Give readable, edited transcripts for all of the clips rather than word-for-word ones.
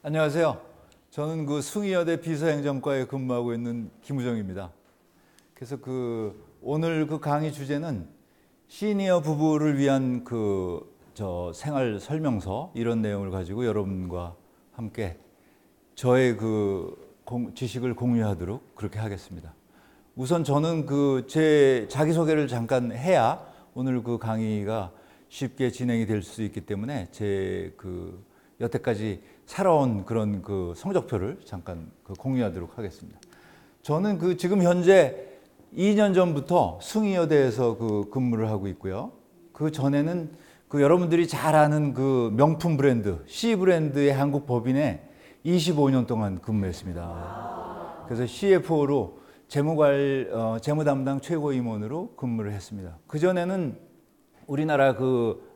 안녕하세요. 저는 그 숭이여대 비서행정과에 근무하고 있는 김우정입니다. 그래서 오늘 그 강의 주제는 시니어 부부를 위한 생활 설명서 이런 내용을 가지고 여러분과 함께 저의 지식을 공유하도록 그렇게 하겠습니다. 우선 저는 제 자기소개를 잠깐 해야 오늘 그 강의가 쉽게 진행이 될 수 있기 때문에 제 여태까지 살아온 그런 성적표를 잠깐 공유하도록 하겠습니다. 저는 지금 현재 2년 전부터 숭이여대에서 근무를 하고 있고요. 그 전에는 여러분들이 잘 아는 명품 브랜드 C 브랜드의 한국 법인에 25년 동안 근무했습니다. 그래서 CFO로 재무 담당 최고임원으로 근무를 했습니다. 그 전에는 우리나라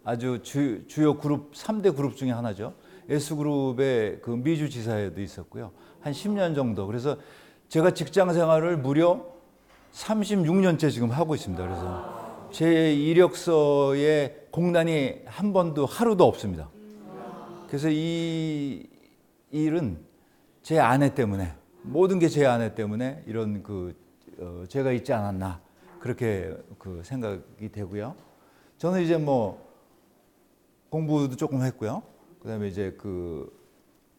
아주 주요 그룹 3대 그룹 중에 하나죠. S그룹의 미주 지사에도 있었고요. 한 10년 정도. 그래서 제가 직장 생활을 무려 36년째 지금 하고 있습니다. 그래서 제 이력서에 공단이 한 번도 하루도 없습니다. 그래서 이 일은 제 아내 때문에, 모든 게 제 아내 때문에 이런 제가 있지 않았나 그렇게 생각이 되고요. 저는 이제 공부도 조금 했고요. 그다음에 이제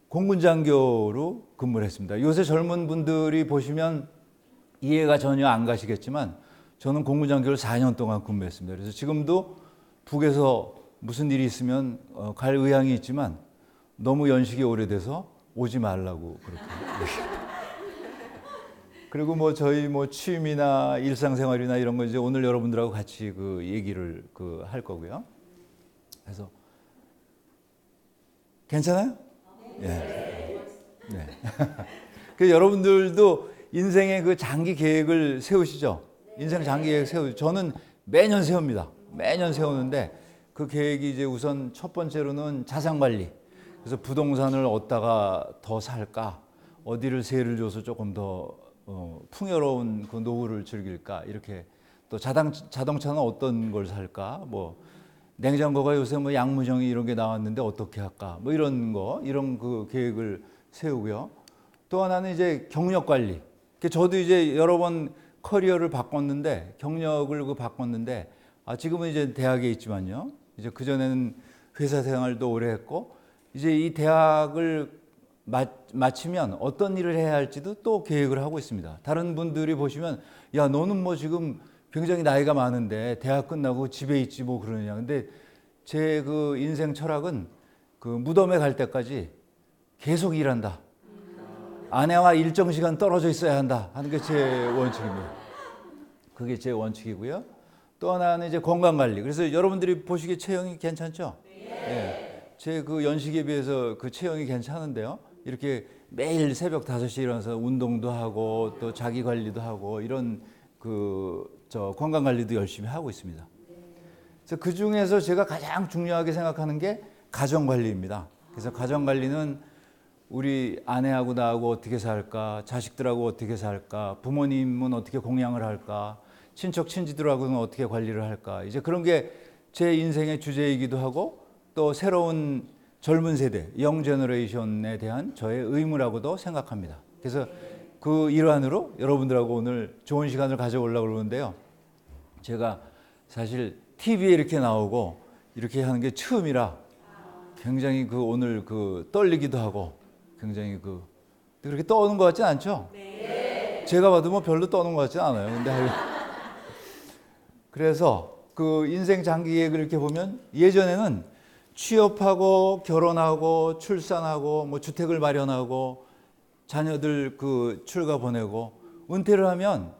공군장교로 근무를 했습니다. 요새 젊은 분들이 보시면 이해가 전혀 안 가시겠지만 저는 공군장교를 4년 동안 근무했습니다. 그래서 지금도 북에서 무슨 일이 있으면 갈 의향이 있지만 너무 연식이 오래돼서 오지 말라고 그렇게. 그리고 저희 취미나 일상생활이나 이런 거 이제 오늘 여러분들하고 같이 얘기를 할 거고요. 그래서 괜찮아요? 네. 네. 여러분들도 인생의 장기 계획을 세우시죠? 인생 장기 계획 세우죠. 저는 매년 세웁니다. 매년 세우는데 그 계획이 이제 우선 첫 번째로는 자산 관리. 그래서 부동산을 얻다가 더 살까? 어디를 세를 줘서 조금 더 풍요로운 노후를 즐길까? 이렇게 또 자동차는 어떤 걸 살까? 냉장고가 요새 양무정이 이런 게 나왔는데 어떻게 할까? 이런 계획을 세우고요. 또 하나는 이제 경력 관리. 저도 이제 여러 번 커리어를 바꿨는데, 경력을 바꿨는데, 지금은 이제 대학에 있지만요. 이제 그전에는 회사 생활도 오래 했고, 이제 이 대학을 마치면 어떤 일을 해야 할지도 또 계획을 하고 있습니다. 다른 분들이 보시면, 야, 너는 지금 굉장히 나이가 많은데 대학 끝나고 집에 있지 그러느냐. 근데 제 인생 철학은 무덤에 갈 때까지 계속 일한다. 아내와 일정 시간 떨어져 있어야 한다 하는 게 제 원칙입니다. 그게 제 원칙이고요. 또 하나는 이제 건강 관리. 그래서 여러분들이 보시기에 체형이 괜찮죠? 네. 제 연식에 비해서 체형이 괜찮은데요. 이렇게 매일 새벽 5시에 일어나서 운동도 하고 또 자기 관리도 하고 이런 건강 관리도 열심히 하고 있습니다. 그래서 그 중에서 제가 가장 중요하게 생각하는 게 가정 관리입니다. 그래서 가정 관리는 우리 아내하고 나하고 어떻게 살까, 자식들하고 어떻게 살까, 부모님은 어떻게 공양을 할까, 친척 친지들하고는 어떻게 관리를 할까. 이제 그런 게 제 인생의 주제이기도 하고 또 새로운 젊은 세대, 영 제너레이션에 대한 저의 의무라고도 생각합니다. 그래서 그 일환으로 여러분들하고 오늘 좋은 시간을 가져보려고 그러는데요. 제가 사실 TV에 이렇게 나오고 이렇게 하는 게 처음이라 굉장히 오늘 떨리기도 하고 굉장히 그렇게 떠오는 것 같진 않죠? 네. 제가 봐도 별로 떠오는 것 같진 않아요. 근데 그래서 인생 장기 계획을 이렇게 보면 예전에는 취업하고 결혼하고 출산하고 주택을 마련하고 자녀들 출가 보내고 은퇴를 하면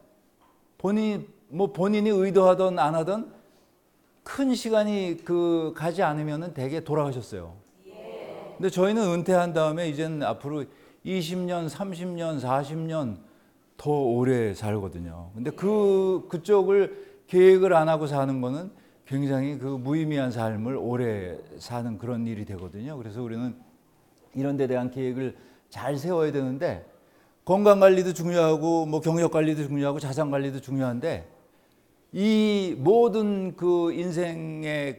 본인이 의도하든 안 하든 큰 시간이 가지 않으면은 대개 돌아가셨어요. 근데 저희는 은퇴한 다음에 이제는 앞으로 20년, 30년, 40년 더 오래 살거든요. 근데 그쪽을 계획을 안 하고 사는 거는 굉장히 무의미한 삶을 오래 사는 그런 일이 되거든요. 그래서 우리는 이런 데 대한 계획을 잘 세워야 되는데 건강 관리도 중요하고 경력 관리도 중요하고 자산 관리도 중요한데 이 모든 인생의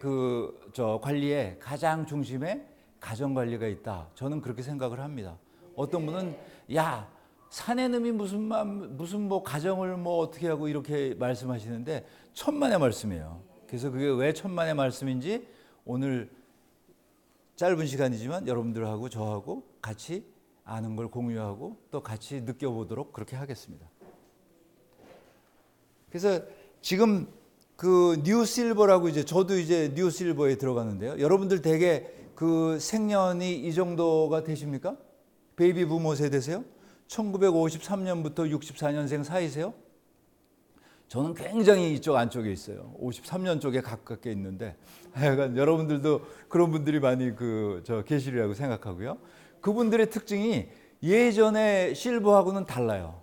관리의 가장 중심에 가정관리가 있다. 저는 그렇게 생각을 합니다. 어떤 분은 야 사내놈이 무슨 뭐 가정을 뭐 어떻게 하고 이렇게 말씀하시는데 천만의 말씀이에요. 그래서 그게 왜 천만의 말씀인지 오늘 짧은 시간이지만 여러분들하고 저하고 같이 아는 걸 공유하고 또 같이 느껴보도록 그렇게 하겠습니다. 그래서 지금 그 뉴실버라고 이제 저도 이제 뉴실버에 들어가는데요. 여러분들 대개 그 생년이 이 정도가 되십니까? 베이비 부모 세대세요? 1953년부터 64년생 사이세요? 저는 굉장히 이쪽 안쪽에 있어요. 53년 쪽에 가깝게 있는데 하여간 여러분들도 그런 분들이 많이 계시리라고 생각하고요. 그분들의 특징이 예전에 실버하고는 달라요.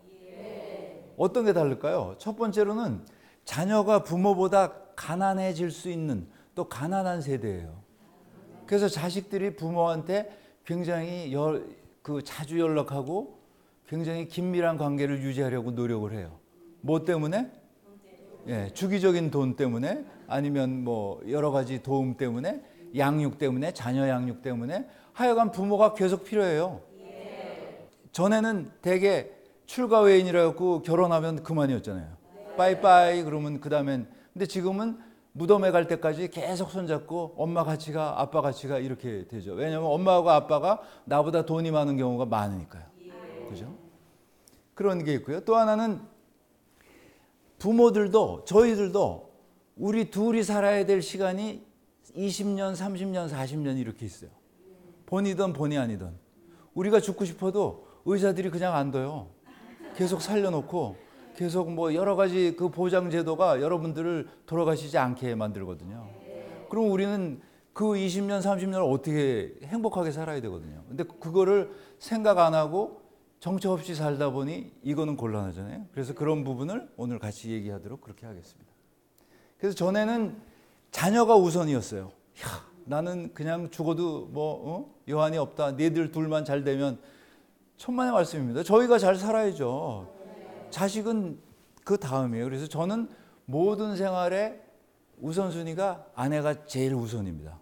어떤 게 다를까요? 첫 번째로는 자녀가 부모보다 가난해질 수 있는 또 가난한 세대예요. 그래서 자식들이 부모한테 굉장히 자주 연락하고 굉장히 긴밀한 관계를 유지하려고 노력을 해요. 뭐 때문에? 예, 주기적인 돈 때문에 아니면 뭐 여러 가지 도움 때문에 양육 때문에 자녀 양육 때문에 하여간 부모가 계속 필요해요. 전에는 대개 출가 외인이라고 결혼하면 그만이었잖아요. 빠이빠이 그러면 그 다음엔 근데 지금은 무덤에 갈 때까지 계속 손잡고 엄마 같이 가 아빠 같이 가 이렇게 되죠. 왜냐하면 엄마하고 아빠가 나보다 돈이 많은 경우가 많으니까요. 그죠? 그런 게 있고요. 또 하나는 부모들도 저희들도 우리 둘이 살아야 될 시간이 20년, 30년, 40년 이렇게 있어요. 본이든 본이 아니든. 우리가 죽고 싶어도 의사들이 그냥 안 둬요. 계속 살려놓고 계속 뭐 여러 가지 그 보장 제도가 여러분들을 돌아가시지 않게 만들거든요. 그럼 우리는 그 20년, 30년을 어떻게 행복하게 살아야 되거든요. 근데 그거를 생각 안 하고 정처 없이 살다 보니 이거는 곤란하잖아요. 그래서 그런 부분을 오늘 같이 얘기하도록 그렇게 하겠습니다. 그래서 전에는 자녀가 우선이었어요. 야, 나는 그냥 죽어도 여한이 없다. 니들 둘만 잘 되면 천만의 말씀입니다. 저희가 잘 살아야죠. 자식은 그 다음이에요. 그래서 저는 모든 생활에 우선순위가 아내가 제일 우선입니다.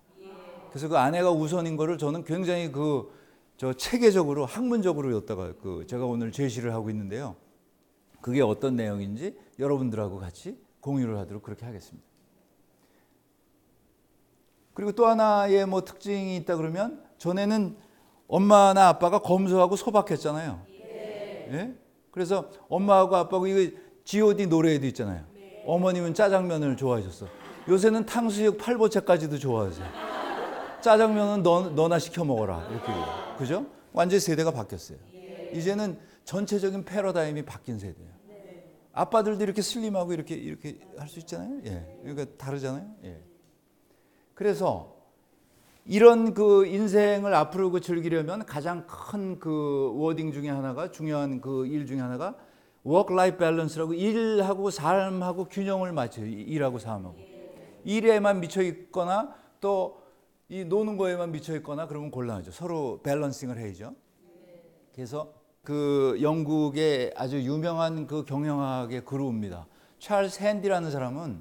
그래서 그 아내가 우선인 거를 저는 굉장히 체계적으로 학문적으로 였다가 제가 오늘 제시를 하고 있는데요. 그게 어떤 내용인지 여러분들하고 같이 공유를 하도록 그렇게 하겠습니다. 그리고 또 하나의 뭐 특징이 있다 그러면 전에는 엄마나 아빠가 검소하고 소박했잖아요. 예? 그래서 엄마하고 아빠하고 이거 G.O.D 노래에도 있잖아요. 어머님은 짜장면을 좋아하셨어. 요새는 탕수육 팔보채까지도 좋아하세요. 짜장면은 너나 시켜 먹어라 이렇게 그죠? 완전히 세대가 바뀌었어요. 이제는 전체적인 패러다임이 바뀐 세대예요. 아빠들도 이렇게 슬림하고 이렇게 할 수 있잖아요. 예, 그러니까 다르잖아요. 예. 그래서 이런 그 인생을 앞으로 즐기려면 가장 큰 그 워딩 중에 하나가 중요한 그 일 중에 하나가 워크-라이프 밸런스라고 일하고 삶하고 균형을 맞춰요. 일하고 삶하고. 일에만 미쳐 있거나 또 이 노는 거에만 미쳐 있거나 그러면 곤란하죠. 서로 밸런싱을 해야죠. 그래서 그 영국의 아주 유명한 그 경영학의 그루입니다. 찰스 핸디라는 사람은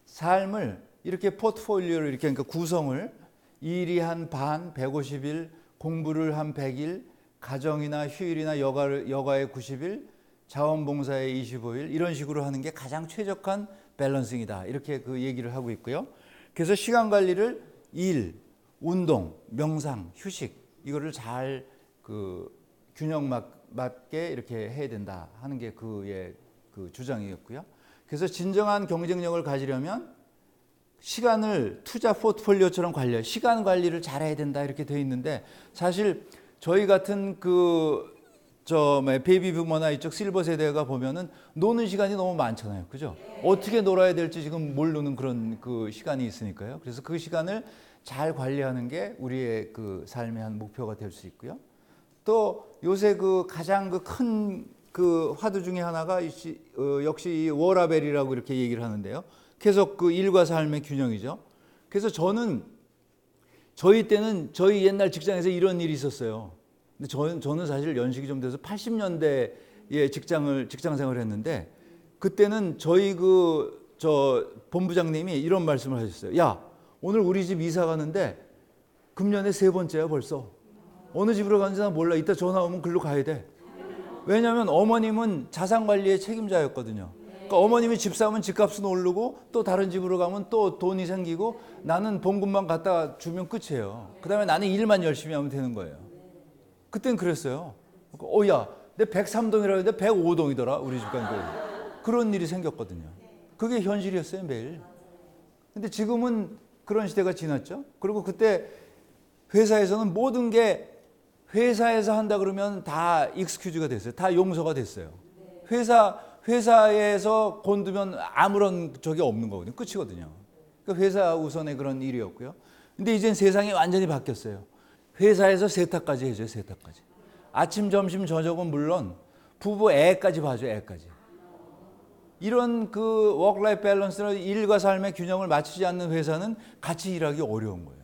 삶을 이렇게 포트폴리오를 이렇게 그러니까 구성을 일이 한 반 150일, 공부를 한 100일, 가정이나 휴일이나 여가의 90일, 자원봉사의 25일 이런 식으로 하는 게 가장 최적한 밸런싱이다. 이렇게 그 얘기를 하고 있고요. 그래서 시간 관리를 일, 운동, 명상, 휴식 이거를 잘 그 균형 맞게 이렇게 해야 된다 하는 게 그의 그 주장이었고요. 그래서 진정한 경쟁력을 가지려면 시간을 투자 포트폴리오처럼 시간 관리를 잘해야 된다 이렇게 되어 있는데 사실 저희 같은 베이비 부모나 이쪽 실버 세대가 보면은 노는 시간이 너무 많잖아요. 그죠? 어떻게 놀아야 될지 지금 모르는 그런 그 시간이 있으니까요. 그래서 그 시간을 잘 관리하는 게 우리의 그 삶의 한 목표가 될 수 있고요. 또 요새 그 가장 큰 그 화두 중에 하나가 역시 이 워라벨이라고 이렇게 얘기를 하는데요. 계속 그 일과 삶의 균형이죠. 그래서 저희 때는 저희 옛날 직장에서 이런 일이 있었어요. 근데 저는 사실 연식이 좀 돼서 80년대에 직장 생활을 했는데 그때는 저희 본부장님이 이런 말씀을 하셨어요. 야, 오늘 우리 집 이사 가는데 금년에 3번째야 벌써. 어느 집으로 가는지 난 몰라. 이따 전화 오면 글로 가야 돼. 왜냐하면 어머님은 자산관리의 책임자였거든요. 그러니까 어머님이 집 사면 집값은 오르고 또 다른 집으로 가면 또 돈이 생기고 나는 봉급만 갖다 주면 끝이에요. 그 다음에 나는 일만 열심히 하면 되는 거예요. 그땐 그랬어요. 야, 내 103동이라 했는데 105동이더라 우리 집 간 거. 그런 일이 생겼거든요. 그게 현실이었어요 매일. 근데 지금은 그런 시대가 지났죠. 그리고 그때 회사에서는 모든 게 회사에서 한다 그러면 다 익스큐즈가 됐어요. 다 용서가 됐어요. 회사에서 곤두면 아무런 적이 없는 거거든요. 끝이거든요. 그러니까 회사 우선의 그런 일이었고요. 근데 이젠 세상이 완전히 바뀌었어요. 회사에서 세탁까지 해줘요. 세탁까지. 아침, 점심, 저녁은 물론 부부 애까지 봐줘요. 애까지. 이런 그 워크라이프 밸런스나 일과 삶의 균형을 맞추지 않는 회사는 같이 일하기 어려운 거예요.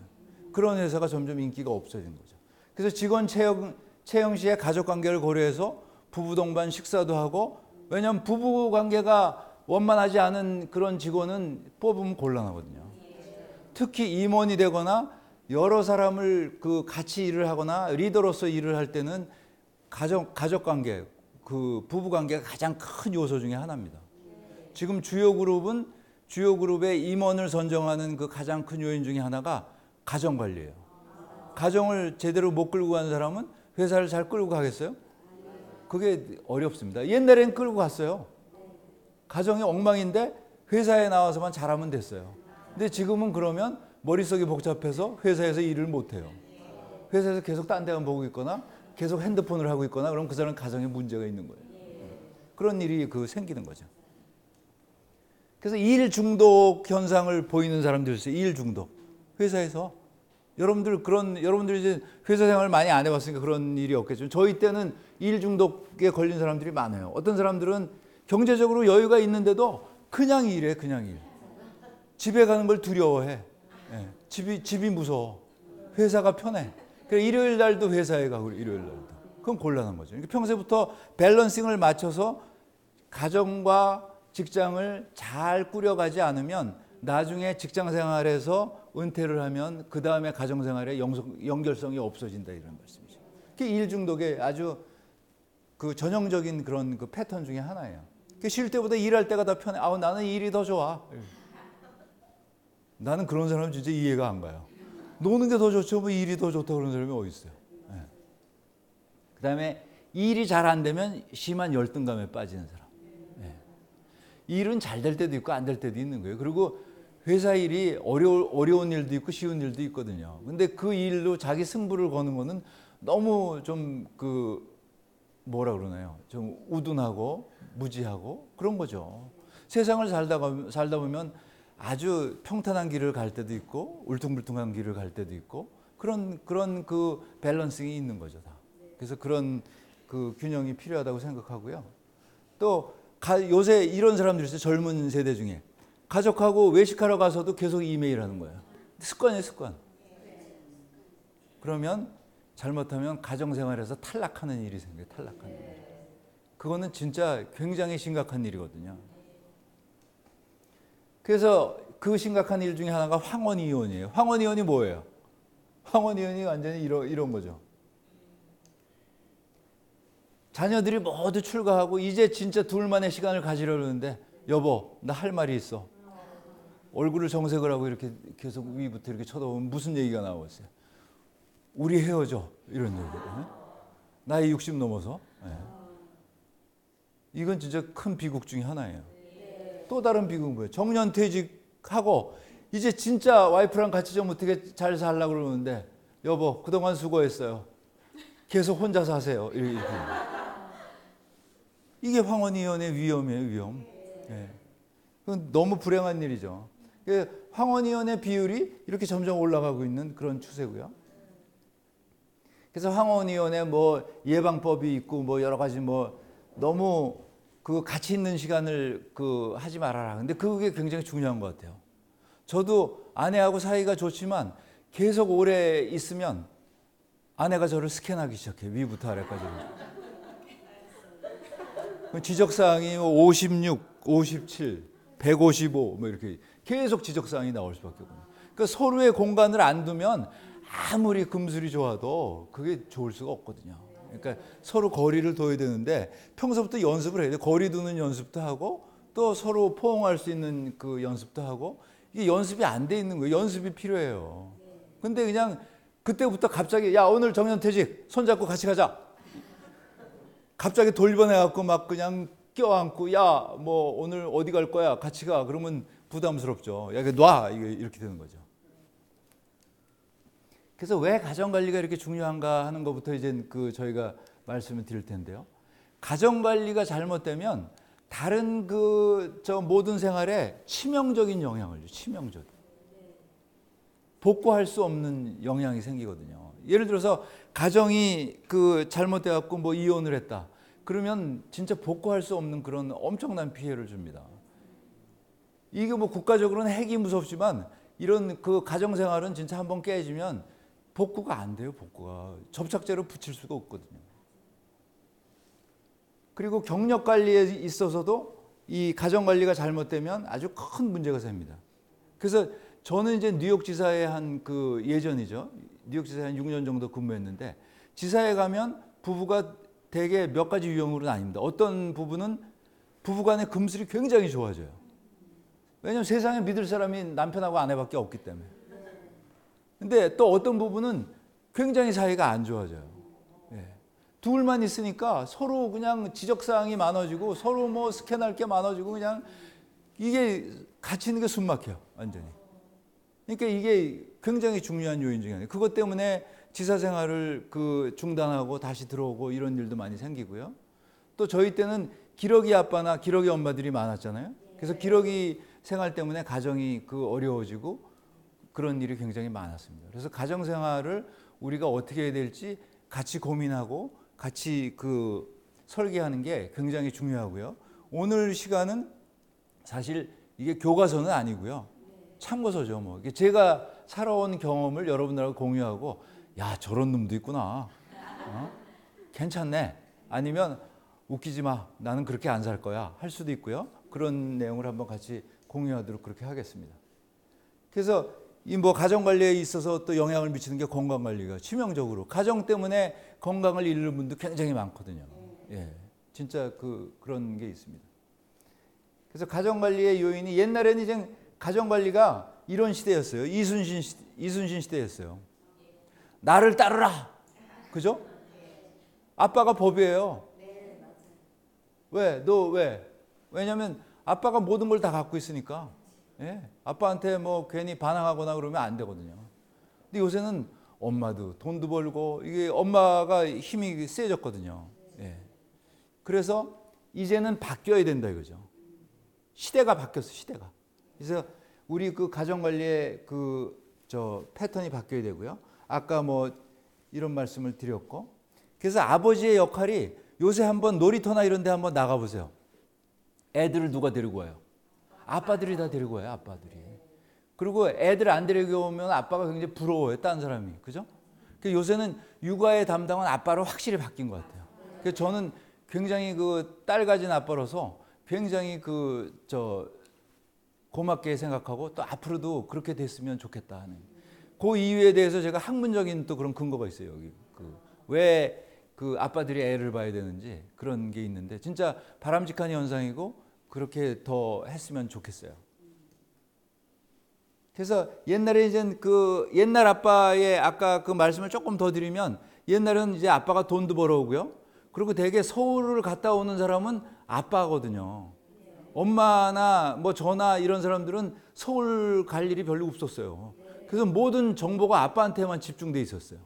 그런 회사가 점점 인기가 없어진 거죠. 그래서 직원 채용 시에 가족관계를 고려해서 부부 동반 식사도 하고, 왜냐하면 부부 관계가 원만하지 않은 그런 직원은 뽑으면 곤란하거든요. 특히 임원이 되거나 여러 사람을 그 같이 일을 하거나 리더로서 일을 할 때는 가족관계, 그 부부관계가 가장 큰 요소 중에 하나입니다. 지금 주요 그룹의 임원을 선정하는 그 가장 큰 요인 중에 하나가 가정관리예요. 가정을 제대로 못 끌고 가는 사람은 회사를 잘 끌고 가겠어요? 그게 어렵습니다. 옛날엔 끌고 갔어요. 가정이 엉망인데 회사에 나와서만 잘하면 됐어요. 근데 지금은 그러면 머릿속이 복잡해서 회사에서 일을 못해요. 회사에서 계속 딴 데만 보고 있거나 계속 핸드폰을 하고 있거나 그럼 그 사람은 가정에 문제가 있는 거예요. 그런 일이 생기는 거죠. 그래서 일 중독 현상을 보이는 사람들이 있어요. 일 중독. 회사에서. 여러분들 이제 회사 생활을 많이 안 해봤으니까 그런 일이 없겠지만 저희 때는 일 중독에 걸린 사람들이 많아요. 어떤 사람들은 경제적으로 여유가 있는데도 그냥 일해, 그냥 일. 집에 가는 걸 두려워해. 예, 집이 무서워. 회사가 편해. 그래서 일요일 날도 회사에 가고 일요일 날도. 그건 곤란한 거죠. 그러니까 평소부터 밸런싱을 맞춰서 가정과 직장을 잘 꾸려가지 않으면 나중에 직장 생활에서 은퇴를 하면 그 다음에 가정 생활에 연결성이 없어진다 이런 말씀이죠. 그게 일 중독의 아주 그 전형적인 그런 그 패턴 중에 하나예요. 쉴 때보다 일할 때가 더 편해. 나는 일이 더 좋아. 나는 그런 사람은 진짜 이해가 안 가요. 노는 게 더 좋죠. 뭐 일이 더 좋다 그런 사람이 어디 있어요. 네. 그 다음에 일이 잘 안 되면 심한 열등감에 빠지는 사람. 네. 일은 잘 될 때도 있고 안 될 때도 있는 거예요. 그리고 회사 일이 어려운 일도 있고 쉬운 일도 있거든요. 근데 그 일로 자기 승부를 거는 거는 너무 좀 뭐라 그러나요? 좀 우둔하고 무지하고 그런 거죠. 세상을 살다 보면 아주 평탄한 길을 갈 때도 있고 울퉁불퉁한 길을 갈 때도 있고 그런 그 밸런싱이 있는 거죠, 다. 그래서 그런 그 균형이 필요하다고 생각하고요. 또 요새 이런 사람들이 있어요. 젊은 세대 중에 가족하고 외식하러 가서도 계속 이메일 하는 거예요. 습관이에요, 습관. 그러면 잘못하면 가정생활에서 탈락하는 일이 생겨요. 탈락하는 일. 그거는 진짜 굉장히 심각한 일이거든요. 그래서 그 심각한 일 중에 하나가 황혼이혼이에요. 황혼이혼이 뭐예요? 황혼이혼이 완전히 이런 거죠. 자녀들이 모두 출가하고 이제 진짜 둘만의 시간을 가지려는데 여보, 나 할 말이 있어. 얼굴을 정색을 하고 이렇게 계속 위부터 이렇게 쳐다보면 무슨 얘기가 나오겠어요? 우리 헤어져. 이런 얘기. 나이 60 넘어서. 네. 이건 진짜 큰 비극 중에 하나예요. 또 다른 비극은 뭐예요? 정년퇴직하고 이제 진짜 와이프랑 같이 좀 어떻게 잘 살려고 그러는데 여보, 그동안 수고했어요. 계속 혼자 사세요. 이렇게. 이게 황혼이혼의 위험이에요, 위험. 네. 그건 너무 불행한 일이죠. 황혼이혼의 비율이 이렇게 점점 올라가고 있는 그런 추세고요. 그래서 황혼이혼에 뭐 예방법이 있고 뭐 여러 가지 뭐 너무 그 가치 있는 시간을 하지 말아라. 근데 그게 굉장히 중요한 것 같아요. 저도 아내하고 사이가 좋지만 계속 오래 있으면 아내가 저를 스캔하기 시작해요. 위부터 아래까지. 지적사항이 56, 57, 155 뭐 이렇게 계속 지적사항이 나올 수밖에 없거든요. 그러니까 서로의 공간을 안 두면 아무리 금술이 좋아도 그게 좋을 수가 없거든요. 그러니까 서로 거리를 둬야 되는데 평소부터 연습을 해야 돼. 거리 두는 연습도 하고 또 서로 포옹할 수 있는 그 연습도 하고 이게 연습이 안 돼 있는 거예요. 연습이 필요해요. 근데 그냥 그때부터 갑자기 야 오늘 정년퇴직 손잡고 같이 가자. 갑자기 돌변해갖고 막 그냥 껴안고 야 뭐 오늘 어디 갈 거야 같이 가 그러면 부담스럽죠. 야 놔 이렇게 되는 거죠. 그래서 왜 가정관리가 이렇게 중요한가 하는 것부터 이제 그 저희가 말씀을 드릴 텐데요. 가정관리가 잘못되면 다른 저 모든 생활에 치명적인 영향을 줘요. 치명적인. 복구할 수 없는 영향이 생기거든요. 예를 들어서 가정이 그 잘못돼 갖고 뭐 이혼을 했다. 그러면 진짜 복구할 수 없는 그런 엄청난 피해를 줍니다. 이게 뭐 국가적으로는 핵이 무섭지만 이런 그 가정생활은 진짜 한번 깨지면 복구가 안 돼요. 복구가 접착제로 붙일 수가 없거든요. 그리고 경력 관리에 있어서도 이 가정 관리가 잘못되면 아주 큰 문제가 생깁니다. 그래서 저는 이제 뉴욕지사에 한 그 예전이죠. 뉴욕지사에 한 6년 정도 근무했는데 지사에 가면 부부가 대개 몇 가지 유형으로 나뉩니다. 어떤 부부는 부부간의 금슬이 굉장히 좋아져요. 왜냐하면 세상에 믿을 사람이 남편하고 아내밖에 없기 때문에. 근데 또 어떤 부부는 굉장히 사이가 안 좋아져요. 예. 둘만 있으니까 서로 그냥 지적사항이 많아지고 서로 뭐 스캔할 게 많아지고 그냥 이게 같이 있는 게 숨 막혀요. 완전히. 그러니까 이게 굉장히 중요한 요인 중에 하나예요. 그것 때문에 지사 생활을 그 중단하고 다시 들어오고 이런 일도 많이 생기고요. 또 저희 때는 기러기 아빠나 기러기 엄마들이 많았잖아요. 그래서 기러기 생활 때문에 가정이 그 어려워지고 그런 일이 굉장히 많았습니다. 그래서 가정 생활을 우리가 어떻게 해야 될지 같이 고민하고 같이 그 설계하는 게 굉장히 중요하고요. 오늘 시간은 사실 이게 교과서는 아니고요. 참고서죠. 뭐 제가 살아온 경험을 여러분들하고 공유하고 야 저런 놈도 있구나. 괜찮네. 아니면 웃기지 마. 나는 그렇게 안 살 거야. 할 수도 있고요. 그런 내용을 한번 같이 공유하도록 그렇게 하겠습니다. 그래서 이 뭐 가정 관리에 있어서 또 영향을 미치는 게 건강 관리가 치명적으로 가정 때문에 건강을 잃는 분도 굉장히 많거든요. 예, 진짜 그런 게 있습니다. 그래서 가정 관리의 요인이 옛날에는 이제 가정 관리가 이런 시대였어요. 이순신 시대였어요. 나를 따르라, 그죠? 아빠가 법이에요. 왜? 너 왜? 왜냐하면 아빠가 모든 걸 다 갖고 있으니까. 예? 아빠한테 뭐 괜히 반항하거나 그러면 안 되거든요. 근데 요새는 엄마도 돈도 벌고 이게 엄마가 힘이 세졌거든요. 예. 그래서 이제는 바뀌어야 된다 이거죠. 시대가 바뀌었어, 시대가. 그래서 우리 그 가정 관리의 패턴이 바뀌어야 되고요. 아까 뭐 이런 말씀을 드렸고. 그래서 아버지의 역할이 요새 한번 놀이터나 이런 데 한번 나가 보세요. 애들을 누가 데리고 와요? 아빠들이 다 데리고 와요, 아빠들이. 그리고 애들 안 데리고 오면 아빠가 굉장히 부러워요, 딴 사람이. 그죠? 요새는 육아의 담당은 아빠로 확실히 바뀐 것 같아요. 그래서 저는 굉장히 그 딸 가진 아빠로서 굉장히 고맙게 생각하고 또 앞으로도 그렇게 됐으면 좋겠다 하는. 그 이유에 대해서 제가 학문적인 또 그런 근거가 있어요, 여기. 왜 그 아빠들이 애를 봐야 되는지 그런 게 있는데 진짜 바람직한 현상이고 그렇게 더 했으면 좋겠어요. 그래서 옛날에 이제 옛날 아빠의 아까 그 말씀을 조금 더 드리면 옛날은 이제 아빠가 돈도 벌어오고요. 그리고 대개 서울을 갔다 오는 사람은 아빠거든요. 엄마나 뭐 저나 이런 사람들은 서울 갈 일이 별로 없었어요. 그래서 모든 정보가 아빠한테만 집중돼 있었어요.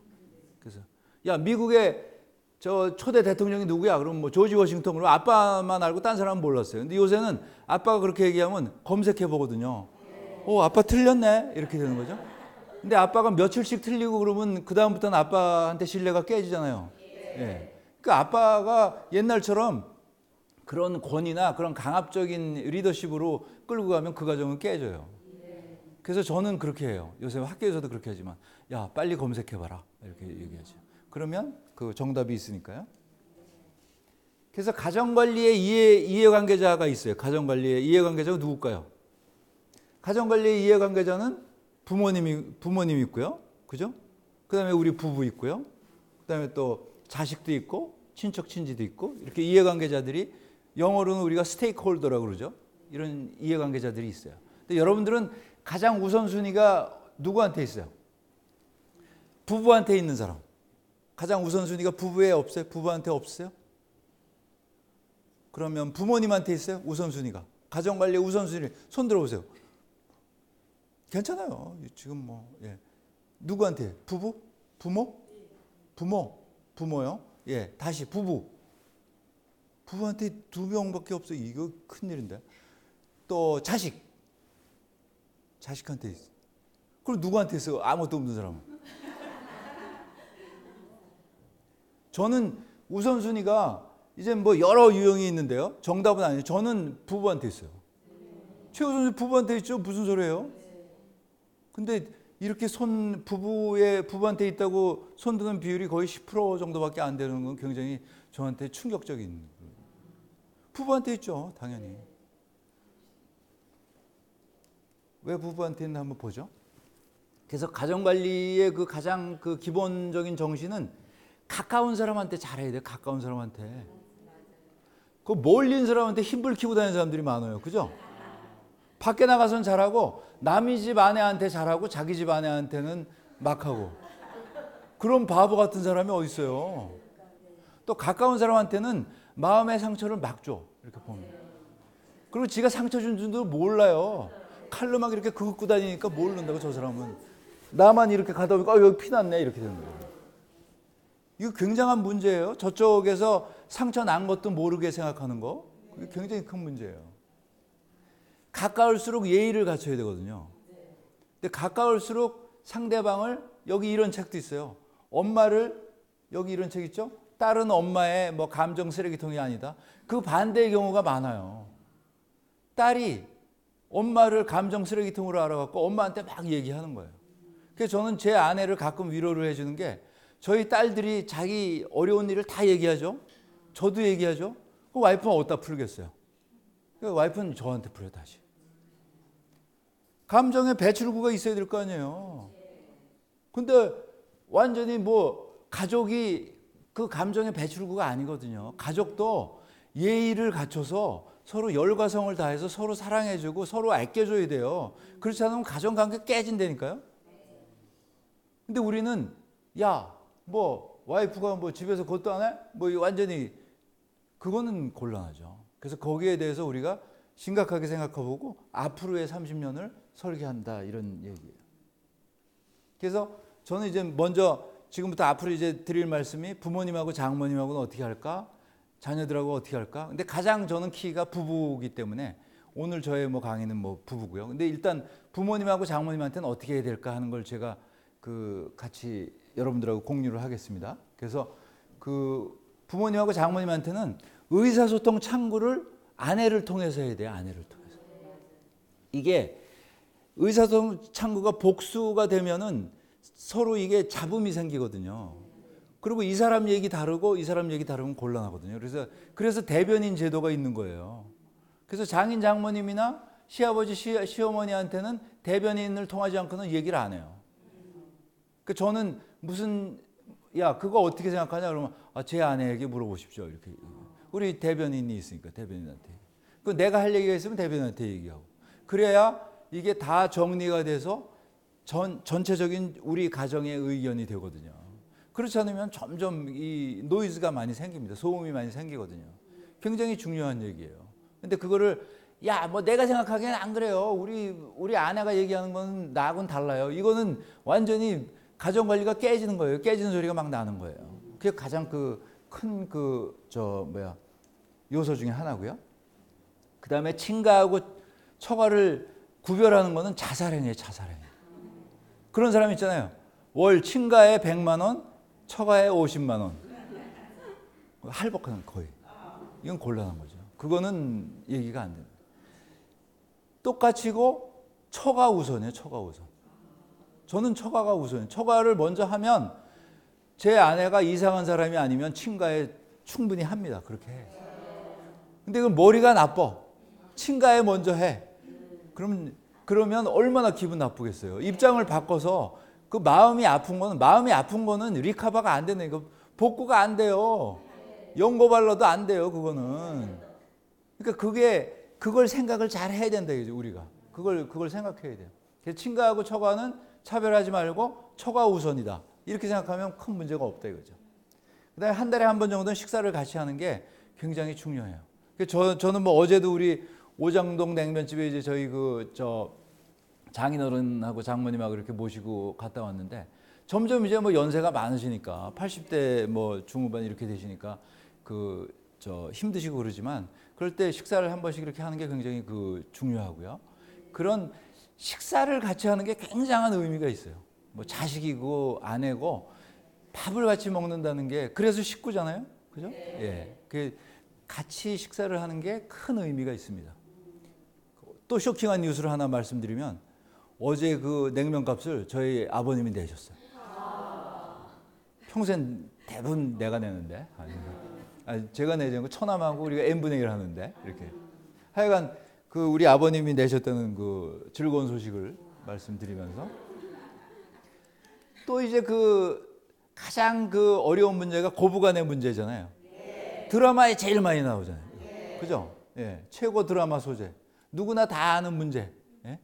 그래서 야 미국의 저 초대 대통령이 누구야? 그럼 뭐 조지 워싱턴 그러면 아빠만 알고 딴 사람은 몰랐어요. 근데 요새는 아빠가 그렇게 얘기하면 검색해 보거든요. 아빠 틀렸네 이렇게 되는 거죠. 근데 아빠가 며칠씩 틀리고 그러면 그 다음부터는 아빠한테 신뢰가 깨지잖아요. 예. 그러니까 아빠가 옛날처럼 그런 권위나 그런 강압적인 리더십으로 끌고 가면 그 가정은 깨져요. 그래서 저는 그렇게 해요. 요새 학교에서도 그렇게 하지만 야 빨리 검색해봐라 이렇게 얘기하죠. 그러면 그 정답이 있으니까요. 그래서 가정관리의 이해관계자가 있어요. 가정관리의 이해관계자가 누굴까요? 가정관리의 이해관계자는 부모님이 있고요. 그죠? 그다음에 우리 부부 있고요. 그다음에 또 자식도 있고 친척 친지도 있고 이렇게 이해관계자들이 영어로는 우리가 스테이크홀더라고 그러죠. 이런 이해관계자들이 있어요. 근데 여러분들은 가장 우선순위가 누구한테 있어요? 부부한테 있는 사람. 가장 우선순위가 부부에 없어요? 부부한테 없어요? 그러면 부모님한테 있어요? 우선순위가. 가정관리의 우선순위. 손 들어보세요. 괜찮아요. 지금 뭐 예. 누구한테? 부부? 부모? 부모? 부모요? 예. 다시 부부. 부부한테 2명밖에 없어요. 이거 큰일인데. 또 자식. 자식한테 있어요. 그럼 누구한테 있어요? 아무것도 없는 사람은. 저는 우선순위가 이제 뭐 여러 유형이 있는데요. 정답은 아니에요. 저는 부부한테 있어요. 최우선순위 부부한테 있죠. 무슨 소리예요? 근데 이렇게 부부한테 있다고 손드는 비율이 거의 10% 정도밖에 안 되는 건 굉장히 저한테 충격적인 거예요. 부부한테 있죠. 당연히. 왜 부부한테 있나 한번 보죠. 그래서 가정관리의 그 가장 그 기본적인 정신은 가까운 사람한테 잘해야 돼요. 가까운 사람한테. 그 멀린 사람한테 힘을 키고 다니는 사람들이 많아요. 그죠? 밖에 나가서는 잘하고 남의 집 아내한테 잘하고 자기 집 아내한테는 막하고. 그런 바보 같은 사람이 어디 있어요. 또 가까운 사람한테는 마음의 상처를 막 줘. 이렇게 보면. 그리고 지가 상처 준 줄도 몰라요. 칼로 막 이렇게 긋고 다니니까 모른다고 저 사람은. 나만 이렇게 가다 보니까 여기 피 났네 이렇게 되는 거예요. 이거 굉장한 문제예요. 저쪽에서 상처 난 것도 모르게 생각하는 거. 그게 굉장히 큰 문제예요. 가까울수록 예의를 갖춰야 되거든요. 근데 가까울수록 상대방을 여기 이런 책도 있어요. 엄마를 여기 이런 책 있죠? 딸은 엄마의 뭐 감정 쓰레기통이 아니다. 그 반대의 경우가 많아요. 딸이 엄마를 감정 쓰레기통으로 알아갖고 엄마한테 막 얘기하는 거예요. 그래서 저는 제 아내를 가끔 위로를 해주는 게 저희 딸들이 자기 어려운 일을 다 얘기하죠. 저도 얘기하죠. 그 와이프는 어디다 풀겠어요? 그 와이프는 저한테 풀어요 다시. 감정의 배출구가 있어야 될 거 아니에요. 근데 완전히 뭐 가족이 그 감정의 배출구가 아니거든요. 가족도 예의를 갖춰서 서로 열과 성을 다해서 서로 사랑해주고 서로 아껴줘야 돼요. 그렇지 않으면 가정관계 깨진다니까요. 근데 우리는 야 뭐 와이프가 뭐 집에서 그것도 안 해? 뭐 완전히 그거는 곤란하죠. 그래서 거기에 대해서 우리가 심각하게 생각해보고 앞으로의 30년을 설계한다 이런 얘기예요. 그래서 저는 이제 먼저 지금부터 앞으로 이제 드릴 말씀이 부모님하고 장모님하고는 어떻게 할까? 자녀들하고 어떻게 할까? 근데 가장 저는 키가 부부이기 때문에 오늘 저의 뭐 강의는 뭐 부부고요. 근데 일단 부모님하고 장모님한테는 어떻게 해야 될까 하는 걸 제가 그 같이 여러분들하고 공유를 하겠습니다. 그래서 그 부모님하고 장모님한테는 의사소통 창구를 아내를 통해서 해야 돼요. 아내를 통해서. 이게 의사소통 창구가 복수가 되면은 서로 이게 잡음이 생기거든요. 그리고 이 사람 얘기 다르고 이 사람 얘기 다르면 곤란하거든요. 그래서 대변인 제도가 있는 거예요. 그래서 장인 장모님이나 시아버지 시어머니한테는 대변인을 통하지 않고는 얘기를 안 해요. 그 저는 무슨 야 그거 어떻게 생각하냐 그러면 제 아내에게 물어보십시오 이렇게. 우리 대변인이 있으니까 대변인한테. 그 내가 할 얘기가 있으면 대변인한테 얘기하고. 그래야 이게 다 정리가 돼서 전체적인 우리 가정의 의견이 되거든요. 그렇지 않으면 점점 이 노이즈가 많이 생깁니다. 소음이 많이 생기거든요. 굉장히 중요한 얘기예요. 근데 그거를 야 뭐 내가 생각하기엔 안 그래요. 우리 아내가 얘기하는 건 나하고는 달라요. 이거는 완전히 가정 관리가 깨지는 거예요. 깨지는 소리가 막 나는 거예요. 그게 가장 큰 요소 중에 하나고요. 그 다음에 친가하고 처가를 구별하는 거는 자살행위예요. 자살행위. 그런 사람 있잖아요. 월 친가에 100만 원, 처가에 50만 원. 할복하는 거의. 이건 곤란한 거죠. 그거는 얘기가 안 돼요. 똑같이고 처가 우선이에요. 처가 우선. 저는 처가가 우선이에요. 처가를 먼저 하면 제 아내가 이상한 사람이 아니면 친가에 충분히 합니다. 그렇게 해. 근데 그 머리가 나빠. 친가에 먼저 해. 그러면 얼마나 기분 나쁘겠어요. 입장을 바꿔서 그 마음이 아픈 거는 리카바가 안 되는 거, 복구가 안 돼요. 연고 발라도 안 돼요, 그거는. 그러니까 그걸 생각을 잘 해야 된다, 이거죠, 우리가. 그걸 생각해야 돼요. 그래서 친가하고 처가는 차별하지 말고 처가 우선이다. 이렇게 생각하면 큰 문제가 없다, 이거죠. 그다음에 한 달에 한 번 정도는 식사를 같이 하는 게 굉장히 중요해요. 저는 뭐 어제도 우리 오장동 냉면집에 이제 저희 장인어른하고 장모님하고 이렇게 모시고 갔다 왔는데, 점점 이제 뭐 연세가 많으시니까 80대 뭐 중후반 이렇게 되시니까 힘드시고 그러지만, 그럴 때 식사를 한 번씩 이렇게 하는 게 굉장히 중요하고요. 그런 식사를 같이 하는 게 굉장한 의미가 있어요. 뭐 자식이고 아내고 밥을 같이 먹는다는 게, 그래서 식구잖아요, 그죠? 예, 같이 식사를 하는 게 큰 의미가 있습니다. 또 쇼킹한 뉴스를 하나 말씀드리면, 어제 그 냉면값을 저희 아버님이 내셨어요. 평생 대부분 내가 내는데, 제가 내는 거 처남하고 우리가 n분의 1 하는데, 이렇게. 하여간 우리 아버님이 내셨다는 그 즐거운 소식을 말씀드리면서, 또 이제 가장 어려운 문제가 고부간의 문제잖아요. 드라마에 제일 많이 나오잖아요. 그죠? 예, 최고 드라마 소재. 누구나 다 아는 문제. 예?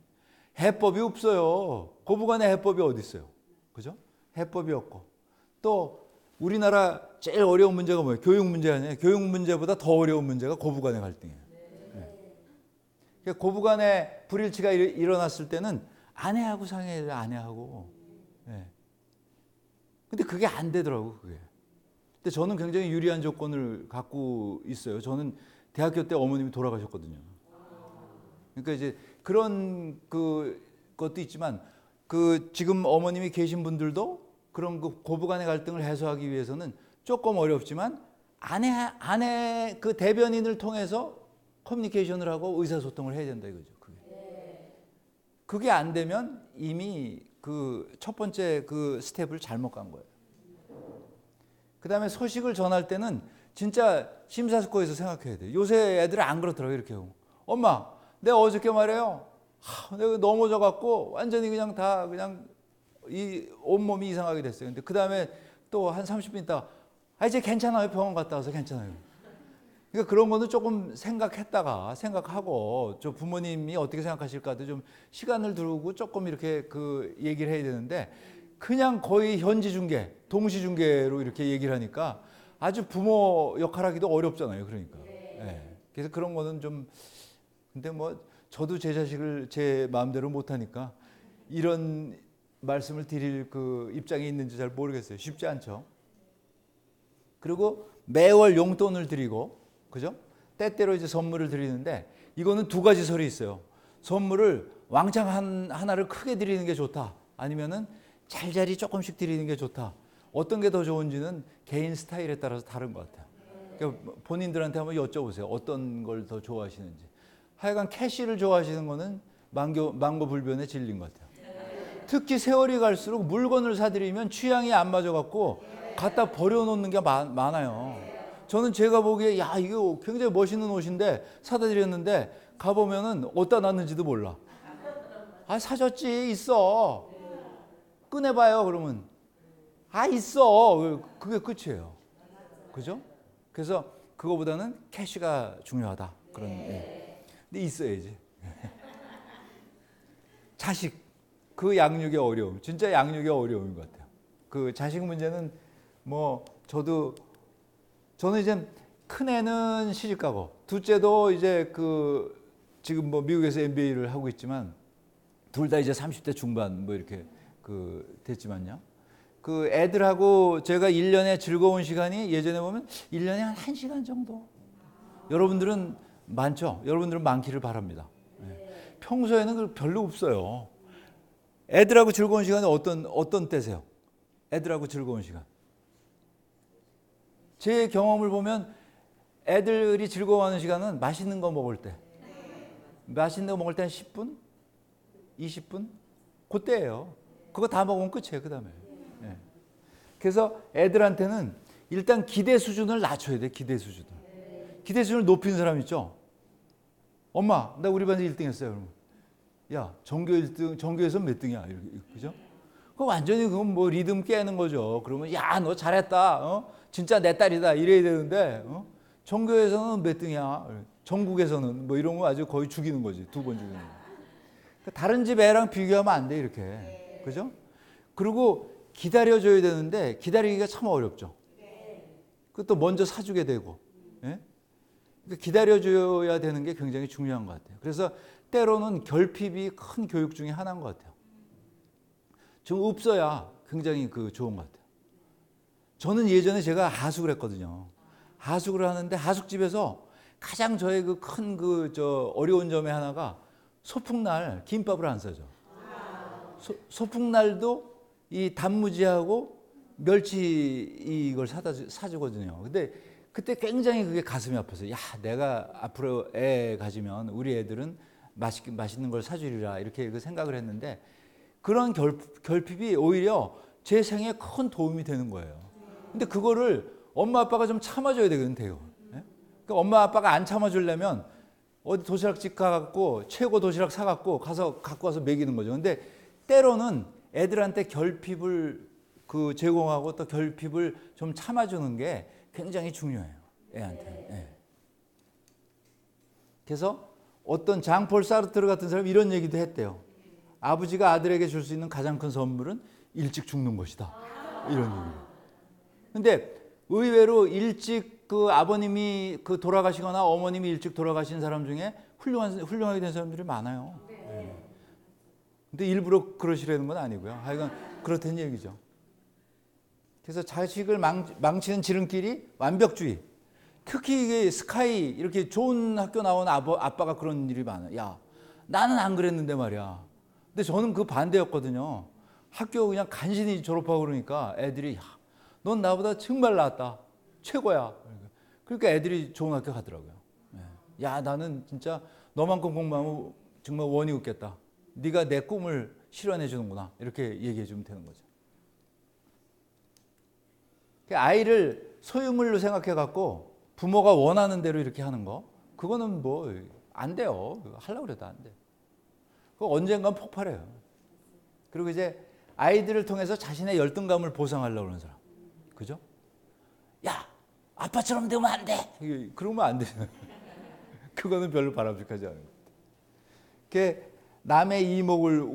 해법이 없어요. 고부간의 해법이 어디 있어요? 그죠? 해법이 없고. 또 우리나라 제일 어려운 문제가 뭐예요? 교육 문제 아니에요? 교육 문제보다 더 어려운 문제가 고부간의 갈등이에요. 예. 고부간의 불일치가 일어났을 때는 아내하고 상의해야 돼요. 아내하고. 예. 근데 그게 안 되더라고, 그게. 근데 저는 굉장히 유리한 조건을 갖고 있어요. 저는 대학교 때 어머님이 돌아가셨거든요. 그러니까 이제 그런 것도 있지만, 지금 어머님이 계신 분들도 그런 고부간의 갈등을 해소하기 위해서는 조금 어렵지만, 아내 대변인을 통해서 커뮤니케이션을 하고 의사소통을 해야 된다, 이거죠. 그게 안 되면 이미 첫 번째 스텝을 잘못 간 거예요. 그 다음에 소식을 전할 때는 진짜 심사숙고해서 생각해야 돼요. 요새 애들은 안 그렇더라고요. 이렇게 하고, 엄마, 내가 어저께 말이에요, 내가 넘어져 갖고 완전히 그냥 이 온몸이 이상하게 됐어요. 근데 그 다음에 또 한 30분 있다가, 이제 괜찮아요. 병원 갔다 와서 괜찮아요. 그러니까 그런 거는 조금 생각하고, 저 부모님이 어떻게 생각하실까도 좀 시간을 두고 조금 이렇게 얘기를 해야 되는데, 그냥 거의 현지 중계, 동시 중계로 이렇게 얘기를 하니까 아주 부모 역할하기도 어렵잖아요. 그러니까. 네. 그래서 그런 거는 좀, 근데 뭐 저도 제 자식을 제 마음대로 못 하니까 이런 말씀을 드릴 입장이 있는지 잘 모르겠어요. 쉽지 않죠. 그리고 매월 용돈을 드리고, 그죠? 때때로 이제 선물을 드리는데, 이거는 두 가지 설이 있어요. 선물을 왕창 하나를 크게 드리는 게 좋다. 아니면은 잘잘이 조금씩 드리는 게 좋다. 어떤 게 더 좋은지는 개인 스타일에 따라서 다른 것 같아요. 그러니까 본인들한테 한번 여쭤보세요. 어떤 걸 더 좋아하시는지. 하여간 캐시를 좋아하시는 거는 망고불변의 진리인 것 같아요. 특히 세월이 갈수록 물건을 사드리면 취향이 안 맞아갖고 갖다 버려놓는 게 많아요. 저는 제가 보기에 이거 굉장히 멋있는 옷인데 사다 드렸는데 가보면은 어디다 놨는지도 몰라. 사줬지, 있어. 꺼내봐요, 그러면. 있어. 그게 끝이에요. 그죠? 그래서 그거보다는 캐시가 중요하다. 근데 있어야지. 자식, 양육의 어려움. 진짜 양육의 어려움인 것 같아요. 자식 문제는 뭐, 저는 이제 큰애는 시집가고, 둘째도 이제 지금 뭐 미국에서 MBA를 하고 있지만, 둘 다 이제 30대 중반 뭐 이렇게 됐지만요. 애들하고 제가 1년에 즐거운 시간이 예전에 보면 1년에 한 1시간 정도. 여러분들은 많죠? 여러분들은 많기를 바랍니다. 평소에는 별로 없어요. 애들하고 즐거운 시간이 어떤 때세요? 애들하고 즐거운 시간. 제 경험을 보면 애들이 즐거워하는 시간은 맛있는 거 먹을 때. 맛있는 거 먹을 때 한 10분? 20분? 그때예요. 그거 다 먹으면 끝이에요. 그 다음에. 네. 그래서 애들한테는 일단 기대 수준을 낮춰야 돼. 기대 수준을. 기대 수준을 높인 사람 있죠? 나 우리 반에서 1등 했어요. 그러면. 야, 전교 1등, 전교에서 몇 등이야? 이렇게, 그죠? 그 완전히 그건 뭐 리듬 깨는 거죠. 그러면 야, 너 잘했다. 진짜 내 딸이다. 이래야 되는데 전교에서는 몇 등이야. 전국에서는 뭐 이런 거 아주 거의 죽이는 거지. 2번 죽이는 거. 다른 집 애랑 비교하면 안 돼, 이렇게. 그죠? 그리고 기다려줘야 되는데 기다리기가 참 어렵죠. 그것도 먼저 사주게 되고. 예? 그러니까 기다려줘야 되는 게 굉장히 중요한 것 같아요. 그래서 때로는 결핍이 큰 교육 중에 하나인 것 같아요. 좀 없어야 굉장히 좋은 것 같아요. 저는 예전에 제가 하숙을 했거든요. 하숙을 하는데 하숙집에서 가장 저의 큰 어려운 점의 하나가 소풍날 김밥을 안 싸죠. 소풍날도 이 단무지하고 멸치 이걸 사주거든요. 근데 그때 굉장히 그게 가슴이 아팠어요. 야, 내가 앞으로 애 가지면 우리 애들은 맛있는 걸 사주리라 이렇게 생각을 했는데 그런 결핍이 오히려 제 생에 큰 도움이 되는 거예요. 근데 그거를 엄마 아빠가 좀 참아줘야 되거든요. 그러니까 엄마 아빠가 안 참아주려면 어디 도시락집 가갖고 최고 도시락 사갖고 가서 갖고 와서 먹이는 거죠. 근데 때로는 애들한테 결핍을 제공하고 또 결핍을 좀 참아주는 게 굉장히 중요해요. 애한테. 네. 그래서 어떤 장폴 사르트르 같은 사람이 이런 얘기도 했대요. 아버지가 아들에게 줄 수 있는 가장 큰 선물은 일찍 죽는 것이다. 이런 얘기. 근데 의외로 일찍 아버님이 돌아가시거나 어머님이 일찍 돌아가신 사람 중에 훌륭하게 된 사람들이 많아요. 네. 근데 일부러 그러시려는 건 아니고요. 하여간 그렇다는 얘기죠. 그래서 자식을 망치는 지름길이 완벽주의. 특히 이게 스카이 이렇게 좋은 학교 나온 아빠가 그런 일이 많아요. 야, 나는 안 그랬는데 말이야. 근데 저는 그 반대였거든요. 학교 그냥 간신히 졸업하고 그러니까 애들이 야, 넌 나보다 정말 낫다. 최고야. 그러니까 애들이 좋은 학교 가더라고요. 야, 나는 진짜 너만큼 공부하면 정말 원이 웃겠다. 네가 내 꿈을 실현해 주는구나. 이렇게 얘기해 주면 되는 거죠. 아이를 소유물로 생각해 갖고 부모가 원하는 대로 이렇게 하는 거, 그거는 뭐 안 돼요. 하려고 해도 안 돼. 그거 언젠간 폭발해요. 그리고 이제 아이들을 통해서 자신의 열등감을 보상하려고 하는 사람. 그죠? 야, 아빠처럼 되면 안 돼. 그러면 안 돼요. 그거는 별로 바람직하지 않아요. 남의 이목을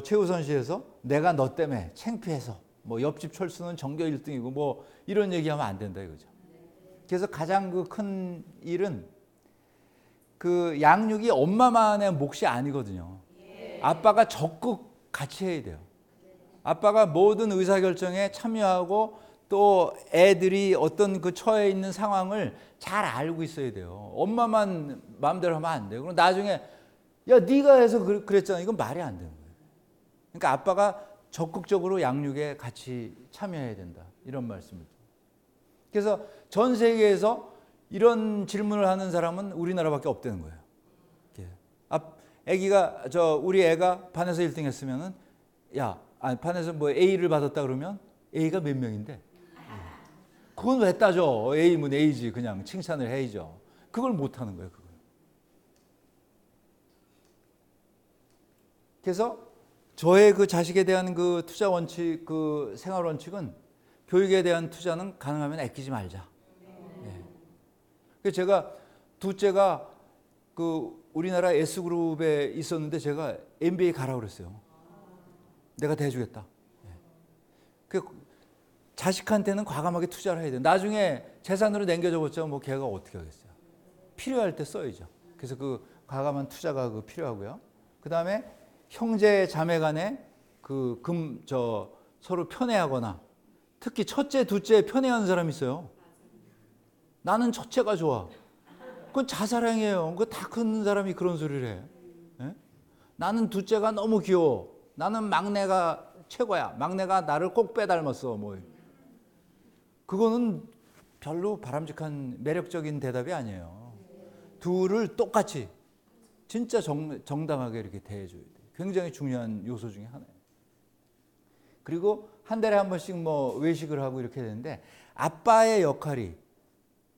최우선시해서 내가 너 때문에 창피해서 뭐 옆집 철수는 전교 1등이고 뭐 이런 얘기하면 안 된다 이거죠. 그래서 가장 큰 일은 양육이 엄마만의 몫이 아니거든요. 아빠가 적극 같이 해야 돼요. 아빠가 모든 의사결정에 참여하고 또 애들이 어떤 처해 있는 상황을 잘 알고 있어야 돼요. 엄마만 마음대로 하면 안 돼요. 그럼 나중에 야, 네가 해서 그랬잖아. 이건 말이 안 되는 거예요. 그러니까 아빠가 적극적으로 양육에 같이 참여해야 된다. 이런 말씀을. 그래서 전 세계에서 이런 질문을 하는 사람은 우리나라밖에 없다는 거예요. 우리 애가 반에서 1등 했으면은 반에서 뭐 A를 받았다 그러면 A가 몇 명인데? 그건 왜 따져? A면 A지. 그냥 칭찬을 해야죠. 그걸 못 하는 거예요. 그걸. 그래서 저의 자식에 대한 투자 원칙, 생활 원칙은 교육에 대한 투자는 가능하면 아끼지 말자. 네. 그래서 제가 둘째가 우리나라 S그룹에 있었는데 제가 MBA 가라고 그랬어요. 내가 대주겠다. 네. 자식한테는 과감하게 투자를 해야 돼요. 나중에 재산으로 남겨줘봤자 뭐 걔가 어떻게 하겠어요. 필요할 때 써야죠. 그래서 과감한 투자가 필요하고요. 그 다음에 형제 자매 간에 서로 편애하거나 특히 첫째, 둘째 편애하는 사람이 있어요. 나는 첫째가 좋아. 그건 자사랑이에요. 그거 다 큰 사람이 그런 소리를 해. 네? 나는 둘째가 너무 귀여워. 나는 막내가 최고야. 막내가 나를 꼭 빼닮았어. 뭐. 그거는 별로 바람직한 매력적인 대답이 아니에요. 둘을 똑같이 진짜 정당하게 이렇게 대해줘야 돼요. 굉장히 중요한 요소 중에 하나예요. 그리고 한 달에 한 번씩 뭐 외식을 하고 이렇게 되는데 아빠의 역할이,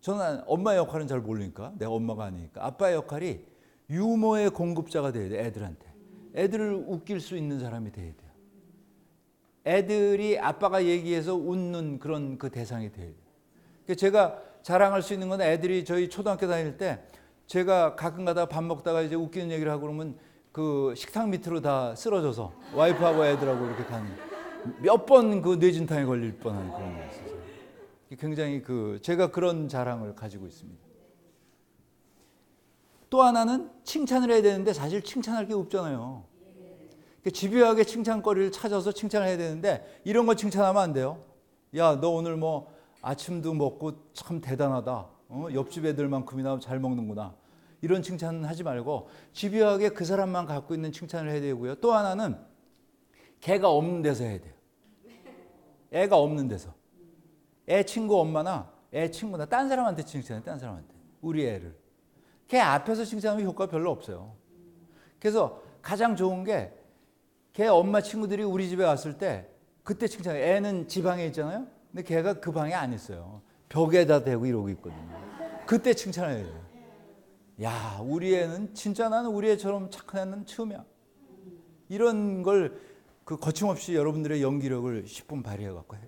저는 엄마의 역할은 잘 모르니까 내가 엄마가 아니니까 아빠의 역할이 유머의 공급자가 돼야 돼요. 애들한테. 애들을 웃길 수 있는 사람이 돼야 돼요. 애들이 아빠가 얘기해서 웃는 그런 그 대상이 돼요. 제가 자랑할 수 있는 건 애들이 저희 초등학교 다닐 때 제가 가끔 가다가 밥 먹다가 이제 웃기는 얘기를 하고 그러면 그 식탁 밑으로 다 쓰러져서 와이프하고 애들하고 이렇게 가는 몇 번 그 뇌진탕에 걸릴 뻔한 그런 거 있어요. 굉장히 제가 그런 자랑을 가지고 있습니다. 또 하나는 칭찬을 해야 되는데 사실 칭찬할 게 없잖아요. 집요하게 칭찬거리를 찾아서 칭찬을 해야 되는데 이런 거 칭찬하면 안 돼요. 야, 너 오늘 뭐 아침도 먹고 참 대단하다. 옆집 애들만큼이나 잘 먹는구나. 이런 칭찬은 하지 말고 집요하게 그 사람만 갖고 있는 칭찬을 해야 되고요. 또 하나는 걔가 없는 데서 해야 돼요. 애가 없는 데서. 애 친구 엄마나 애 친구나 딴 사람한테 칭찬해. 딴 사람한테. 우리 애를. 걔 앞에서 칭찬하면 효과가 별로 없어요. 그래서 가장 좋은 게 걔 엄마 친구들이 우리 집에 왔을 때 그때 칭찬해. 애는 지방에 있잖아요. 근데 걔가 그 방에 안 있어요. 벽에다 대고 이러고 있거든요. 그때 칭찬해야 돼요. 야, 우리 애는 진짜 나는 우리 애처럼 착한 애는 처음이야. 이런 걸 거침없이 여러분들의 연기력을 10분 발휘해 갖고 해요.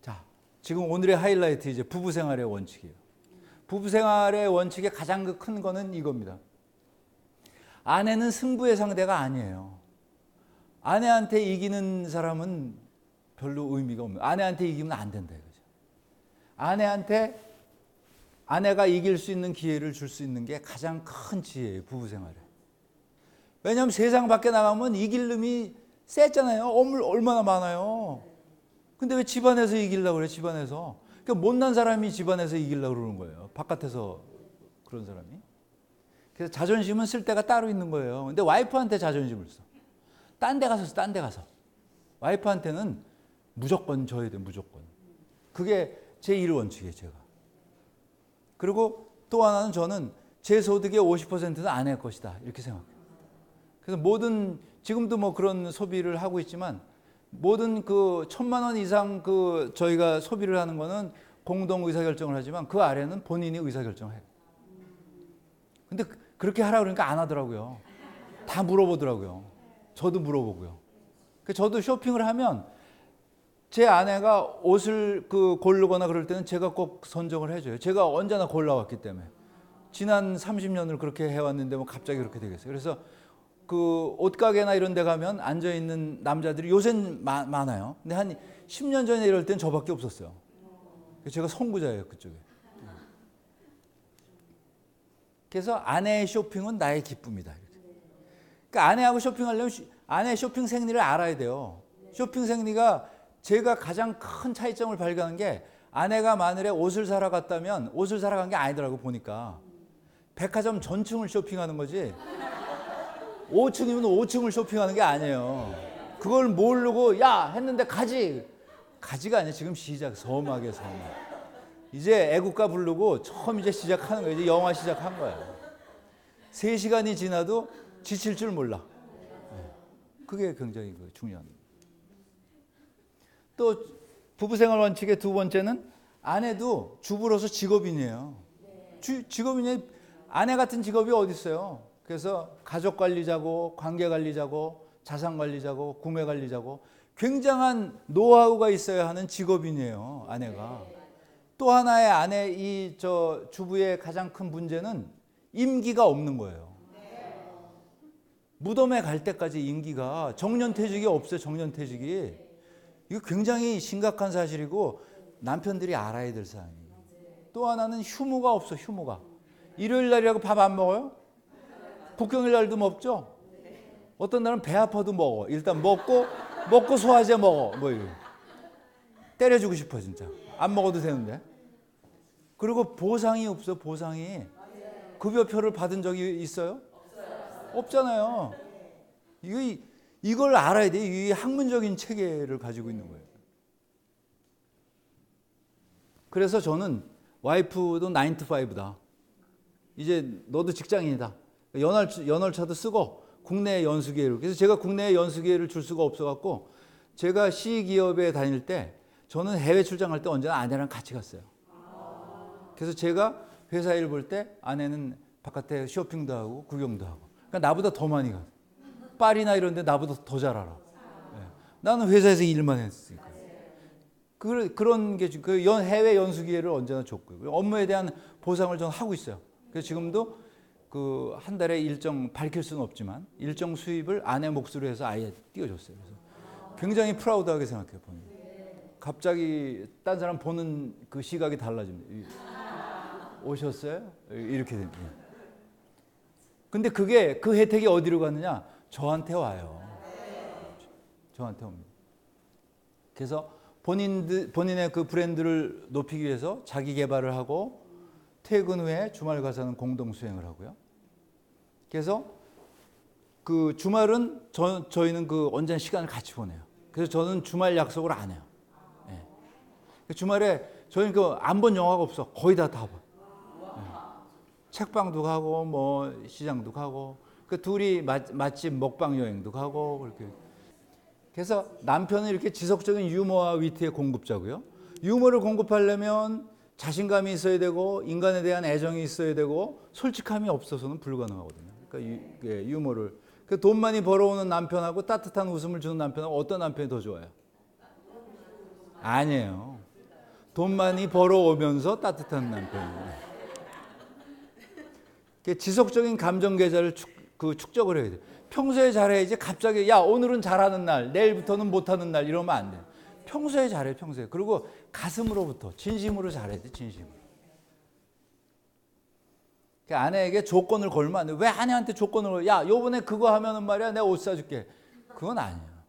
자, 지금 오늘의 하이라이트 이제 부부 생활의 원칙이에요. 부부 생활의 원칙의 가장 큰 거는 이겁니다. 아내는 승부의 상대가 아니에요. 아내한테 이기는 사람은 별로 의미가 없는. 아내한테 이기면 안 된다 이거죠. 아내가 이길 수 있는 기회를 줄 수 있는 게 가장 큰 지혜예요. 부부 생활에. 왜냐하면 세상 밖에 나가면 이길 놈이 셌잖아요. 얼마나 많아요. 근데 왜 집안에서 이기려고 그래? 집안에서. 그러니까 못난 사람이 집안에서 이기려고 그러는 거예요. 바깥에서 그런 사람이. 그래서 자존심은 쓸 데가 따로 있는 거예요. 근데 와이프한테 자존심을 써. 딴 데 가서 써. 딴 데 가서. 와이프한테는 무조건 져야 돼. 무조건. 그게 제 1원칙이에요. 제가. 그리고 또 하나는 저는 제 소득의 50%는 아내 것이다. 이렇게 생각해요. 그래서 지금도 뭐 그런 소비를 하고 있지만 모든 1,000만 원 이상 저희가 소비를 하는 거는 공동 의사결정을 하지만 그 아래는 본인이 의사결정을 해요. 근데 그렇게 하라고 그러니까 안 하더라고요. 다 물어보더라고요. 저도 물어보고요. 저도 쇼핑을 하면 제 아내가 옷을 고르거나 그럴 때는 제가 꼭 선정을 해줘요. 제가 언제나 골라왔기 때문에. 지난 30년을 그렇게 해왔는데 뭐 갑자기 그렇게 되겠어요. 그래서 옷가게나 이런 데 가면 앉아있는 남자들이 요새는 많아요. 근데 한 10년 전에 이럴 땐 저밖에 없었어요. 제가 선구자예요, 그쪽에. 그래서 아내의 쇼핑은 나의 기쁨이다. 그러니까 아내하고 쇼핑하려면 아내의 쇼핑 생리를 알아야 돼요. 쇼핑 생리가 제가 가장 큰 차이점을 발견한 게 아내가 만일에 옷을 사러 갔다면 옷을 사러 간 게 아니더라고 보니까. 백화점 전층을 쇼핑하는 거지 5층이면 5층을 쇼핑하는 게 아니에요. 그걸 모르고 야 했는데 가지가 아니야. 지금 시작. 서막에 서막. 이제 애국가 부르고 처음 이제 시작하는 거예요. 이제 영화 시작한 거야. 3시간이 지나도 지칠 줄 몰라. 그게 굉장히 중요한 거예요. 또 부부생활 원칙의 두 번째는 아내도 주부로서 직업인이에요. 직업인이 아내 같은 직업이 어디 있어요. 그래서 가족 관리자고 관계 관리자고 자산 관리자고 구매 관리자고 굉장한 노하우가 있어야 하는 직업인이에요. 아내가. 또 하나의 주부의 가장 큰 문제는 임기가 없는 거예요. 무덤에 갈 때까지 임기가 정년퇴직이 없어요. 정년퇴직이. 이거 굉장히 심각한 사실이고 남편들이 알아야 될 사항이에요. 또 하나는 휴무가 없어. 휴무가. 일요일 날이라고 밥 안 먹어요? 국경일 날도 먹죠? 어떤 날은 배 아파도 먹어. 일단 먹고 소화제 먹어. 뭐 이거. 때려주고 싶어 진짜. 안 먹어도 되는데. 그리고 보상이 없어. 보상이. 급여표를 받은 적이 있어요? 없잖아요. 이걸 알아야 돼. 이 학문적인 체계를 가지고 있는 거예요. 그래서 저는 와이프도 9 to 5다. 이제 너도 직장인이다. 연월차도 쓰고 국내 연수기회를. 그래서 제가 국내에 연수기회를 줄 수가 없어갖고 제가 C기업에 다닐 때 저는 해외 출장할 때 언제나 아내랑 같이 갔어요. 그래서 제가 회사 일 볼 때 아내는 바깥에 쇼핑도 하고 구경도 하고. 그러니까 나보다 더 많이 가. 파리나 이런 데 나보다 더 잘 알아. 네. 나는 회사에서 일만 했으니까. 그런 게 해외 연수 기회를 언제나 줬고요. 업무에 대한 보상을 저는 하고 있어요. 그래서 지금도 그 한 달에 일정 밝힐 수는 없지만 일정 수입을 아내 몫으로 해서 아예 띄워줬어요. 그래서 굉장히 프라우드하게 생각해요. 보면. 갑자기 딴 사람 보는 그 시각이 달라집니다. 오셨어요? 이렇게 됩니다. 근데 그게 그 혜택이 어디로 갔느냐? 저한테 와요. 저한테 옵니다. 그래서 본인의 그 브랜드를 높이기 위해서 자기 개발을 하고 퇴근 후에 주말 가서는 공동 수행을 하고요. 그래서 그 주말은 저희는 그 언제나 시간을 같이 보내요. 그래서 저는 주말 약속을 안 해요. 네. 주말에 저희는 그 안 본 영화가 없어. 거의 다 봐. 네. 책방도 가고 뭐 시장도 가고 그 둘이 맛집 먹방 여행도 가고 그렇게. 그래서 남편은 이렇게 지속적인 유머와 위트의 공급자고요. 유머를 공급하려면 자신감이 있어야 되고 인간에 대한 애정이 있어야 되고 솔직함이 없어서는 불가능하거든요. 그러니까 유머를 돈 많이 벌어오는 남편하고 따뜻한 웃음을 주는 남편하고 어떤 남편이 더 좋아요? 아니에요. 돈 많이 벌어오면서 따뜻한 남편이에요. 지속적인 감정 계좌를 축적을 해야 돼요. 평소에 잘해야지 갑자기 야 오늘은 잘하는 날 내일부터는 못하는 날 이러면 안 돼요. 평소에 잘해 평소에. 그리고 가슴으로부터 진심으로 잘해야 돼. 진심으로. 아내에게 조건을 걸면 안 돼. 왜 아내한테 조건을 걸어? 야 요번에 그거 하면은 말이야 내가 옷 사줄게. 그건 아니야.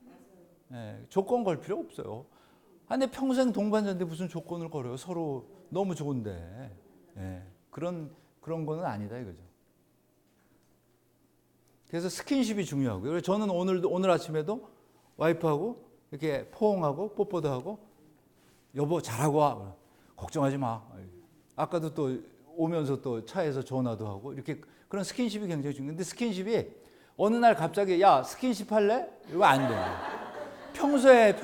네, 조건 걸 필요 없어요. 근데 평생 동반자인데 무슨 조건을 걸어요. 서로 너무 좋은데. 네, 그런 거는 아니다 이거죠. 그래서 스킨십이 중요하고요. 그래서 저는 오늘 아침에도 와이프하고 이렇게 포옹하고 뽀뽀도 하고 여보 잘하고 와. 걱정하지 마. 아까도 또 오면서 또 차에서 전화도 하고 이렇게 그런 스킨십이 굉장히 중요한데 스킨십이 어느 날 갑자기 야 스킨십 할래? 이거 안 돼요. 평소에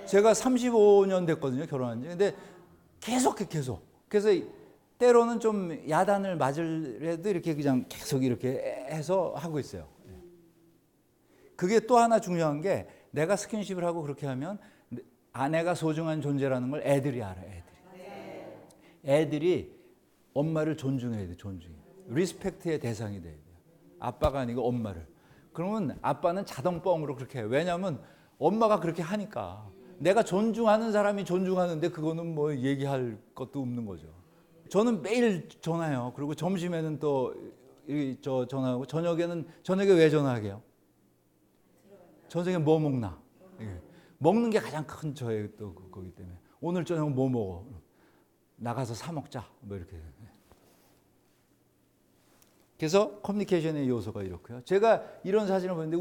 제가 35년 됐거든요. 결혼한 지. 근데 계속. 그래서 때로는 좀 야단을 맞으려도 이렇게 그냥 계속 이렇게 해서 하고 있어요. 그게 또 하나 중요한 게 내가 스킨십을 하고 그렇게 하면 아내가 소중한 존재라는 걸 애들이 알아요. 애들이 엄마를 존중해야 돼. 리스펙트의 대상이 돼야 돼요. 아빠가 아니고 엄마를. 그러면 아빠는 자동 뻥으로 그렇게 해요. 왜냐하면 엄마가 그렇게 하니까. 내가 존중하는 사람이 존중하는데 그거는 뭐 얘기할 것도 없는 거죠. 저는 매일 전화해요. 그리고 점심에는 또 전화하고 저녁에 왜 전화하게요? 저녁에 뭐 먹나? 먹는 게 가장 큰 저의 또 거기 때문에 오늘 저녁 뭐 먹어? 나가서 사 먹자. 뭐 이렇게. 그래서 커뮤니케이션의 요소가 이렇고요. 제가 이런 사진을 보는데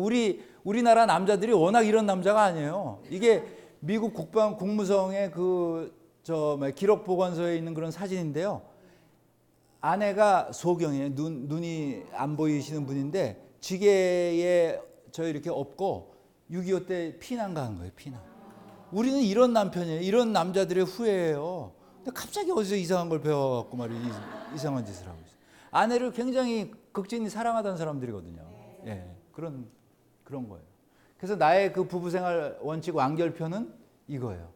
우리나라 남자들이 워낙 이런 남자가 아니에요. 이게 미국 국무성의 기록 보관소에 있는 그런 사진인데요. 아내가 소경이에요. 눈이 안 보이시는 분인데 지게에 이렇게 업고 6.25 때 피난 간 거예요. 피난. 우리는 이런 남편이에요. 이런 남자들의 후예예요. 근데 갑자기 어디서 이상한 걸 배워갖고 이상한 짓을 하고 있어요. 아내를 굉장히 극진히 사랑하던 사람들이거든요. 예, 그런 거예요. 그래서 나의 그 부부생활 원칙 완결편은 이거예요.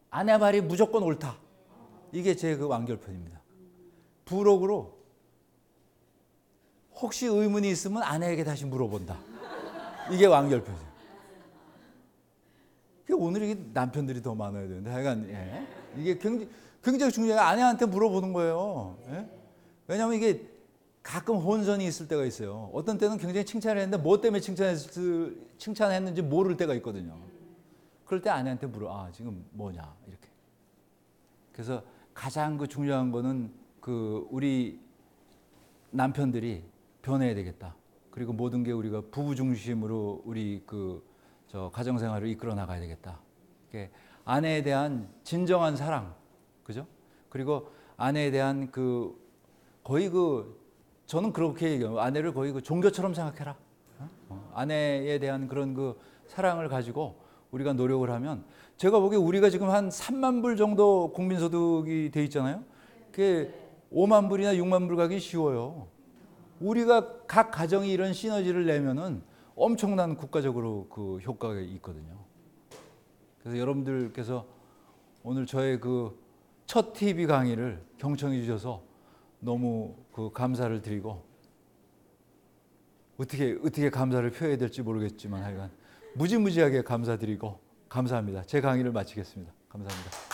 아내 말이 무조건 옳다. 이게 제 그 완결편입니다. 부록으로 혹시 의문이 있으면 아내에게 다시 물어본다. 이게 완결편이에요. 오늘 이게 남편들이 더 많아야 되는데 하여간 이게 굉장히 중요해요. 아내한테 물어보는 거예요. 왜냐하면 이게 가끔 혼선이 있을 때가 있어요. 어떤 때는 굉장히 칭찬했는데 뭐 때문에 칭찬했는지 모를 때가 있거든요. 그럴 때 아내한테 물어. 지금 뭐냐 이렇게. 그래서 가장 중요한 거는 우리 남편들이 변해야 되겠다. 그리고 모든 게 우리가 부부 중심으로 우리 가정 생활을 이끌어 나가야 되겠다. 아내에 대한 진정한 사랑, 그죠? 그리고 아내에 대한 거의 저는 그렇게 얘기해요. 아내를 거의 종교처럼 생각해라. 아내에 대한 그런 사랑을 가지고 우리가 노력을 하면 제가 보기에 우리가 지금 한 3만 불 정도 국민소득이 돼 있잖아요. 그게 5만 불이나 6만 불 가기 쉬워요. 우리가 각 가정이 이런 시너지를 내면은 엄청난 국가적으로 그 효과가 있거든요. 그래서 여러분들께서 오늘 저의 그 첫 TV 강의를 경청해 주셔서 너무 그 감사를 드리고, 어떻게 감사를 표해야 될지 모르겠지만 하여간 무지무지하게 감사드리고 감사합니다. 제 강의를 마치겠습니다. 감사합니다.